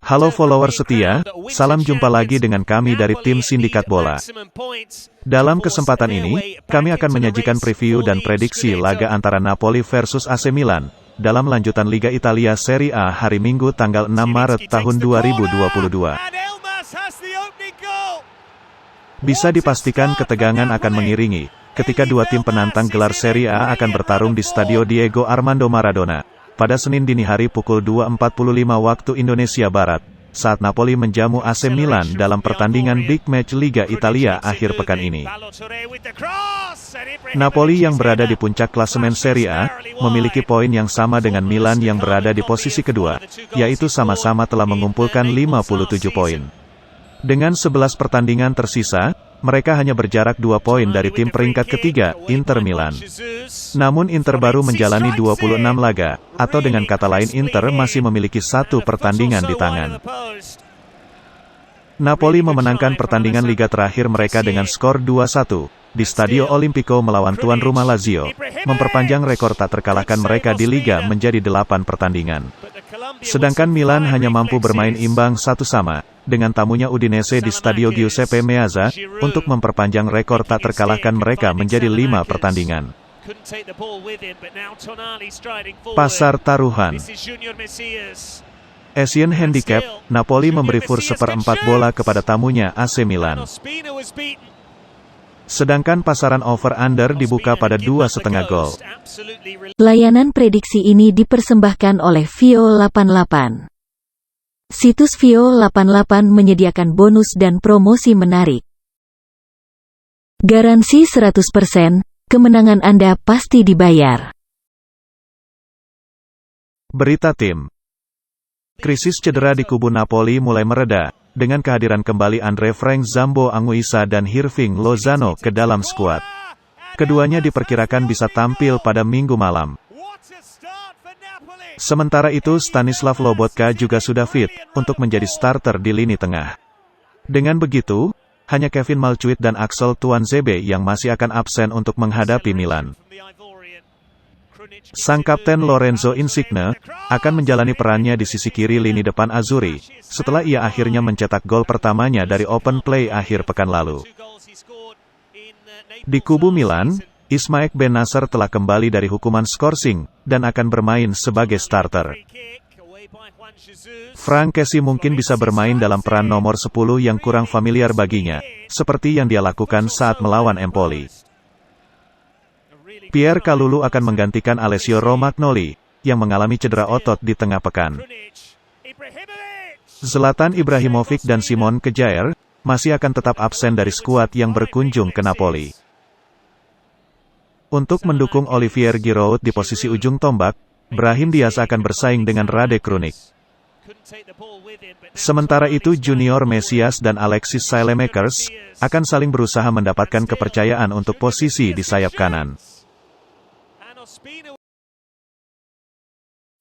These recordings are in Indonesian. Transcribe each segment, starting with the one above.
Halo follower setia, salam jumpa lagi dengan kami dari tim Sindikat Bola. Dalam kesempatan ini, kami akan menyajikan preview dan prediksi laga antara Napoli versus AC Milan, dalam lanjutan Liga Italia Serie A hari Minggu tanggal 6 Maret tahun 2022. Bisa dipastikan ketegangan akan mengiringi, ketika dua tim penantang gelar Serie A akan bertarung di Stadio Diego Armando Maradona pada Senin dini hari pukul 2.45 waktu Indonesia Barat, saat Napoli menjamu AC Milan dalam pertandingan Big Match Liga Italia akhir pekan ini. Napoli yang berada di puncak klasemen Serie A, memiliki poin yang sama dengan Milan yang berada di posisi kedua, yaitu sama-sama telah mengumpulkan 57 poin. Dengan 11 pertandingan tersisa, mereka hanya berjarak 2 poin dari tim peringkat ketiga, Inter Milan. Namun Inter baru menjalani 26 laga, atau dengan kata lain Inter masih memiliki 1 pertandingan di tangan. Napoli memenangkan pertandingan liga terakhir mereka dengan skor 2-1, di Stadio Olimpico melawan tuan rumah Lazio, memperpanjang rekor tak terkalahkan mereka di liga menjadi 8 pertandingan. Sedangkan Milan hanya mampu bermain imbang 1-1, dengan tamunya Udinese di Stadio Giuseppe Meazza, untuk memperpanjang rekor tak terkalahkan mereka menjadi 5 pertandingan. Pasar taruhan. Asian Handicap, Napoli memberi fur 1/4 bola kepada tamunya AC Milan. Sedangkan pasaran over-under dibuka pada 2,5 gol. Layanan prediksi ini dipersembahkan oleh Vio88. Situs Vio88 menyediakan bonus dan promosi menarik. Garansi 100%, kemenangan Anda pasti dibayar. Berita tim. Krisis cedera di kubu Napoli mulai mereda, dengan kehadiran kembali Andre Frank Zambo Anguissa dan Hirving Lozano ke dalam skuad. Keduanya diperkirakan bisa tampil pada Minggu malam. Sementara itu Stanislav Lobotka juga sudah fit, untuk menjadi starter di lini tengah. Dengan begitu, hanya Kevin Malcuit dan Axel Tuanzebe yang masih akan absen untuk menghadapi Milan. Sang kapten Lorenzo Insigne akan menjalani perannya di sisi kiri lini depan Azzurri, setelah ia akhirnya mencetak gol pertamanya dari open play akhir pekan lalu. Di kubu Milan, Ismaek Ben Nasser telah kembali dari hukuman skorsing, dan akan bermain sebagai starter. Franck Kessie mungkin bisa bermain dalam peran nomor 10 yang kurang familiar baginya, seperti yang dia lakukan saat melawan Empoli. Pierre Kalulu akan menggantikan Alessio Romagnoli, yang mengalami cedera otot di tengah pekan. Zlatan Ibrahimovic dan Simon Kjaer masih akan tetap absen dari skuad yang berkunjung ke Napoli. Untuk mendukung Olivier Giroud di posisi ujung tombak, Brahim Diaz akan bersaing dengan Rade Krunic. Sementara itu Junior Mesias dan Alexis Saelemaekers akan saling berusaha mendapatkan kepercayaan untuk posisi di sayap kanan.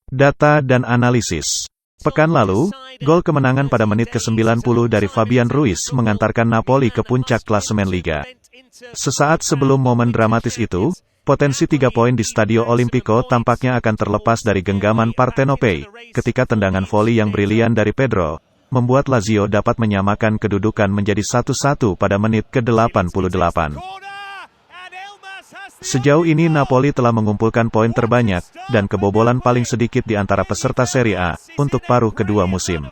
Data dan analisis. Pekan lalu, gol kemenangan pada menit ke-90 dari Fabian Ruiz mengantarkan Napoli ke puncak klasemen Liga. Sesaat sebelum momen dramatis itu, potensi 3 poin di Stadio Olimpico tampaknya akan terlepas dari genggaman Partenopei, ketika tendangan voli yang brilian dari Pedro membuat Lazio dapat menyamakan kedudukan menjadi 1-1 pada menit ke-88. Sejauh ini Napoli telah mengumpulkan poin terbanyak, dan kebobolan paling sedikit di antara peserta Serie A, untuk paruh kedua musim.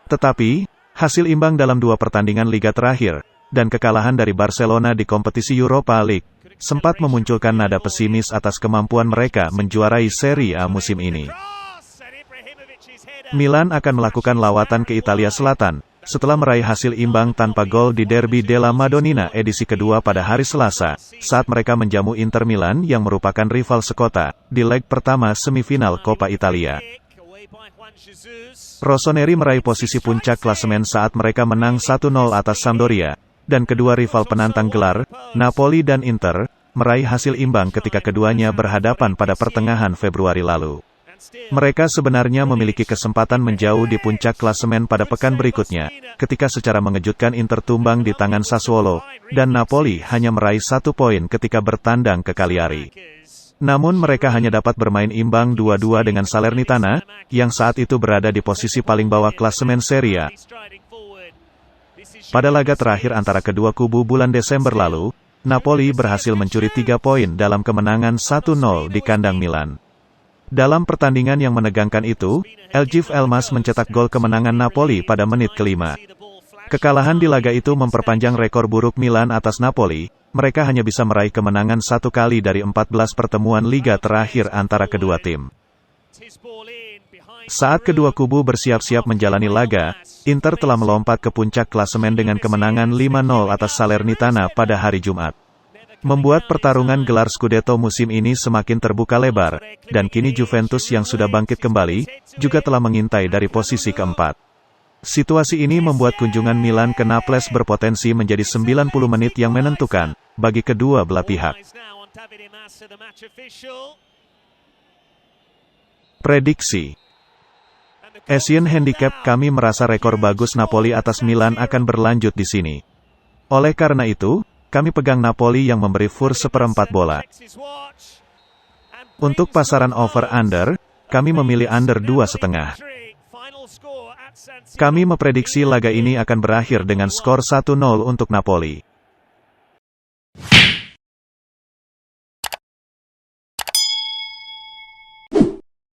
Tetapi, hasil imbang dalam 2 pertandingan Liga terakhir, dan kekalahan dari Barcelona di kompetisi Europa League, sempat memunculkan nada pesimis atas kemampuan mereka menjuarai Serie A musim ini. Milan akan melakukan lawatan ke Italia Selatan, setelah meraih hasil imbang tanpa gol di Derby della Madonnina edisi kedua pada hari Selasa, saat mereka menjamu Inter Milan yang merupakan rival sekota, di leg pertama semifinal Coppa Italia. Rossoneri meraih posisi puncak klasemen saat mereka menang 1-0 atas Sampdoria, dan kedua rival penantang gelar, Napoli dan Inter, meraih hasil imbang ketika keduanya berhadapan pada pertengahan Februari lalu. Mereka sebenarnya memiliki kesempatan menjauh di puncak klasemen pada pekan berikutnya, ketika secara mengejutkan Inter tumbang di tangan Sassuolo, dan Napoli hanya meraih 1 poin ketika bertandang ke Cagliari. Namun mereka hanya dapat bermain imbang 2-2 dengan Salernitana, yang saat itu berada di posisi paling bawah klasemen Serie A. Pada laga terakhir antara kedua kubu bulan Desember lalu, Napoli berhasil mencuri 3 poin dalam kemenangan 1-0 di kandang Milan. Dalam pertandingan yang menegangkan itu, Eljif Elmas mencetak gol kemenangan Napoli pada menit ke-5. Kekalahan di laga itu memperpanjang rekor buruk Milan atas Napoli. Mereka hanya bisa meraih kemenangan 1 kali dari 14 pertemuan liga terakhir antara kedua tim. Saat kedua kubu bersiap-siap menjalani laga, Inter telah melompat ke puncak klasemen dengan kemenangan 5-0 atas Salernitana pada hari Jumat. Membuat pertarungan gelar Scudetto musim ini semakin terbuka lebar, dan kini Juventus yang sudah bangkit kembali, juga telah mengintai dari posisi keempat. Situasi ini membuat kunjungan Milan ke Naples berpotensi menjadi 90 menit yang menentukan, bagi kedua belah pihak. Prediksi Asian Handicap kami merasa rekor bagus Napoli atas Milan akan berlanjut di sini. Oleh karena itu, kami pegang Napoli yang memberi fur 1/4 bola. Untuk pasaran over-under, kami memilih under 2,5. Kami memprediksi laga ini akan berakhir dengan skor 1-0 untuk Napoli.